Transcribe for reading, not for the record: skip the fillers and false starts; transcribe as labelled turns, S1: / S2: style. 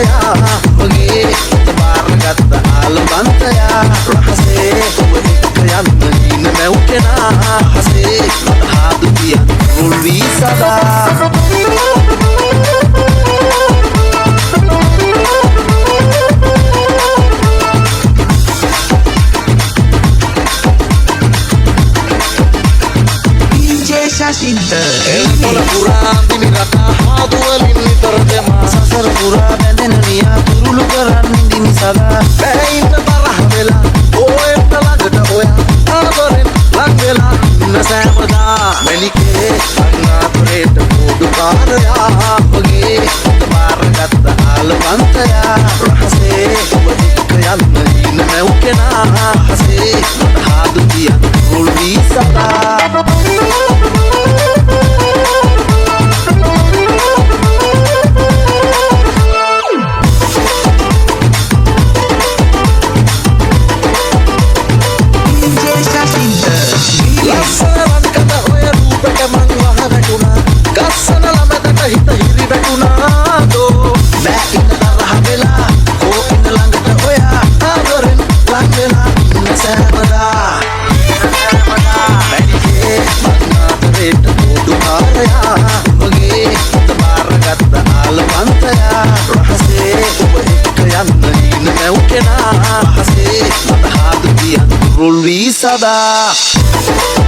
S1: කාරයා මගේ තබාරගත්ත ආලවන්තයා රහසේ ඔබ එක්ක යන්න දින මැව් කෙනා හසේ මට හාදු කියන්න මුල් වී සදා එල්පොල පුරා දිනි රටා හාදුවලින් නිතර දෙමා සසර පුරා බැඳෙන නියා තුරුළු කරන්න දිනි සදා බෑ ඉන්න තරහ වෙලා ඕෙන්න ළඟට ඔයා ආදරෙන් ලං වෙලා ඉන්න සෑමදා මෙලිකේ අන්නාතරේට පොඩු කාරයා මගේ තබාරගත්ත ආලවන්තයා රහසේ ඔබ එක්ක යන්න ඉන්න මැව් කෙනා හසේ මට හාදු කියන්න මුල් වී සදා මගේ තබාරගත්ත ආලවන්තයා රහසේ ඔබ එක්ක යන්න ඉන්න මැව් කෙනා හසේ මට හාදු කියන්න මුල් වී සදා